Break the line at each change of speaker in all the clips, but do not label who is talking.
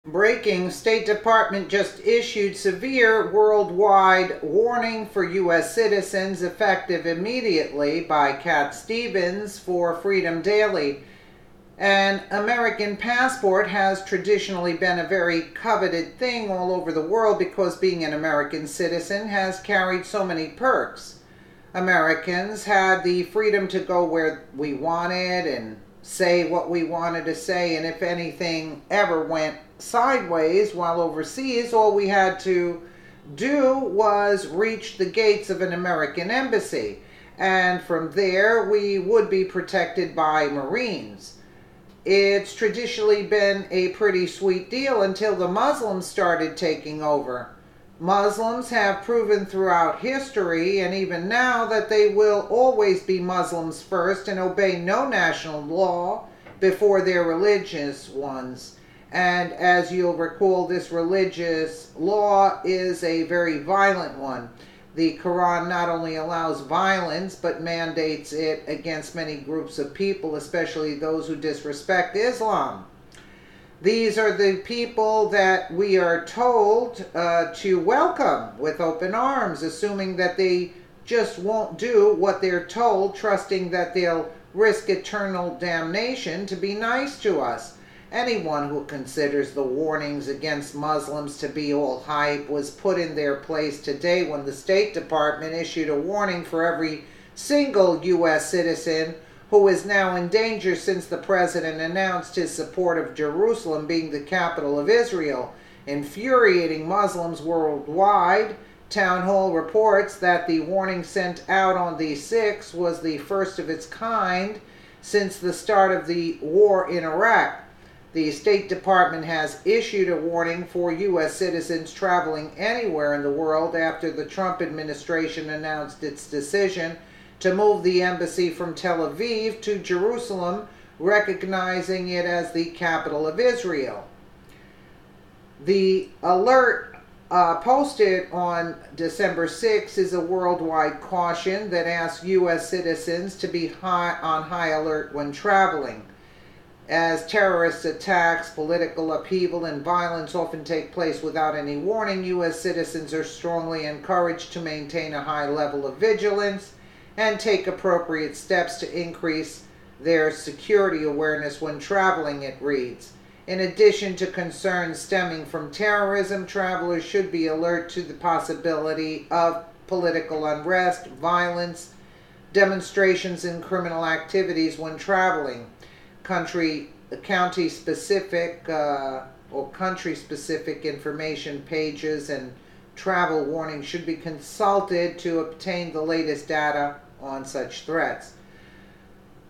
Breaking, State Department just issued severe worldwide warning for U.S. citizens effective immediately by Cat Stevens for Freedom Daily. An American passport has traditionally been a very coveted thing all over the world because being an American citizen has carried so many perks. Americans had the freedom to go where we wanted and say what we wanted to say, and if anything ever went sideways while overseas, all we had to do was reach the gates of an American embassy, and from there we would be protected by Marines. It's traditionally been a pretty sweet deal until the Muslims started taking over. Muslims have proven throughout history and even now that they will always be Muslims first and obey no national law before their religious ones. And as you'll recall, this religious law is a very violent one. The Quran not only allows violence, but mandates it against many groups of people, especially those who disrespect Islam. These are the people that we are told to welcome with open arms, assuming that they just won't do what they're told, trusting that they'll risk eternal damnation to be nice to us. Anyone who considers the warnings against Muslims to be all hype was put in their place today when the State Department issued a warning for every single U.S. citizen who is now in danger since the president announced his support of Jerusalem being the capital of Israel, infuriating Muslims worldwide. Town Hall reports that the warning sent out on the 6th was the first of its kind since the start of the war in Iraq. The State Department has issued a warning for U.S. citizens traveling anywhere in the world after the Trump administration announced its decision to move the embassy from Tel Aviv to Jerusalem, recognizing it as the capital of Israel. The alert posted on December 6 is a worldwide caution that asks U.S. citizens to be on high alert when traveling. As terrorist attacks, political upheaval, and violence often take place without any warning, U.S. citizens are strongly encouraged to maintain a high level of vigilance and take appropriate steps to increase their security awareness when traveling, it reads. In addition to concerns stemming from terrorism, travelers should be alert to the possibility of political unrest, violence, demonstrations, and criminal activities when traveling. County-specific or country-specific information pages and travel warnings should be consulted to obtain the latest data on such threats.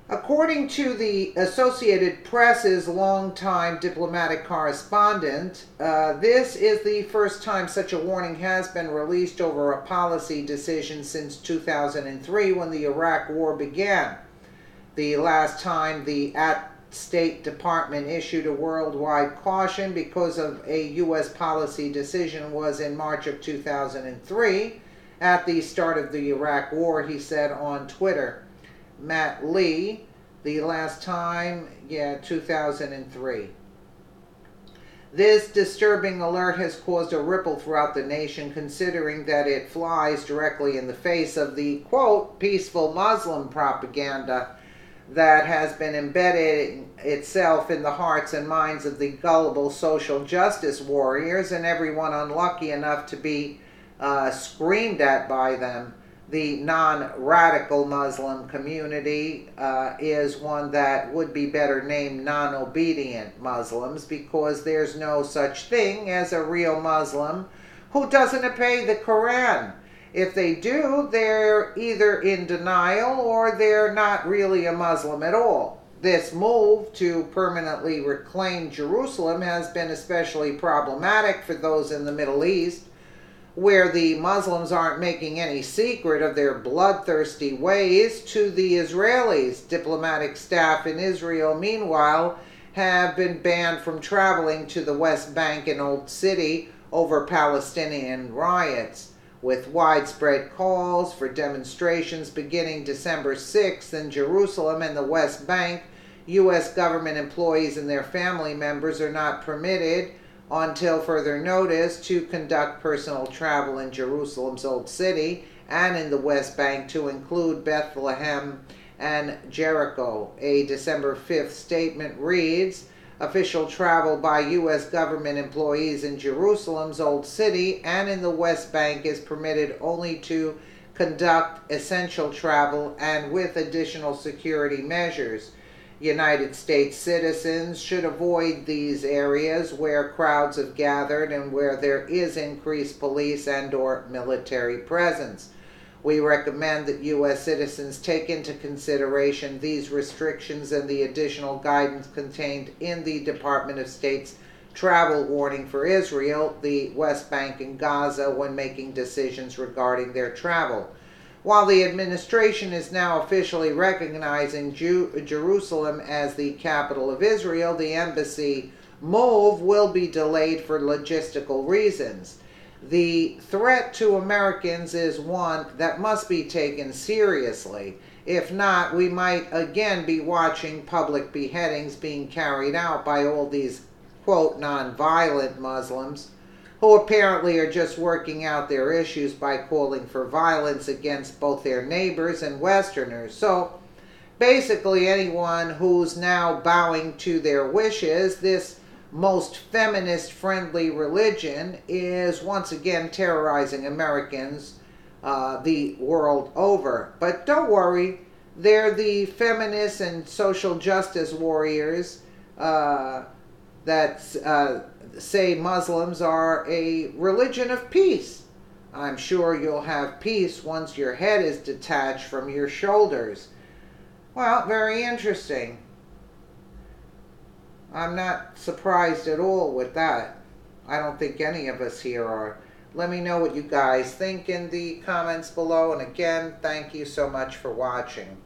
According to the Associated Press's longtime diplomatic correspondent, this is the first time such a warning has been released over a policy decision since 2003 when the Iraq War began. The last time the State Department issued a worldwide caution because of a U.S. policy decision was in March of 2003 at the start of the Iraq War, he said on Twitter. Matt Lee, the last time, 2003. This disturbing alert has caused a ripple throughout the nation, considering that it flies directly in the face of the, quote, peaceful Muslim propaganda that has been embedded itself in the hearts and minds of the gullible social justice warriors and everyone unlucky enough to be screamed at by them. The non-radical Muslim community is one that would be better named non-obedient Muslims, because there's no such thing as a real Muslim who doesn't obey the Quran. If they do, they're either in denial or they're not really a Muslim at all. This move to permanently reclaim Jerusalem has been especially problematic for those in the Middle East, where the Muslims aren't making any secret of their bloodthirsty ways to the Israelis. Diplomatic staff in Israel, meanwhile, have been banned from traveling to the West Bank and Old City over Palestinian riots, with widespread calls for demonstrations beginning December 6th in Jerusalem and the West Bank. U.S. government employees and their family members are not permitted until further notice to conduct personal travel in Jerusalem's Old City and in the West Bank to include Bethlehem and Jericho. A December 5th statement reads, official travel by U.S. government employees in Jerusalem's Old City and in the West Bank is permitted only to conduct essential travel and with additional security measures. United States citizens should avoid these areas where crowds have gathered and where there is increased police and/or military presence. We recommend that U.S. citizens take into consideration these restrictions and the additional guidance contained in the Department of State's travel warning for Israel, the West Bank, and Gaza when making decisions regarding their travel. While the administration is now officially recognizing Jerusalem as the capital of Israel, the embassy move will be delayed for logistical reasons. The threat to Americans is one that must be taken seriously. If not, we might again be watching public beheadings being carried out by all these, quote, non-violent Muslims, who apparently are just working out their issues by calling for violence against both their neighbors and Westerners. So basically anyone who's now bowing to their wishes, this most feminist-friendly religion, is once again terrorizing Americans the world over. But don't worry, they're the feminists and social justice warriors that say Muslims are a religion of peace. I'm sure you'll have peace once your head is detached from your shoulders. Well, very interesting. I'm not surprised at all with that. I don't think any of us here are. Let me know what you guys think in the comments below. And again, thank you so much for watching.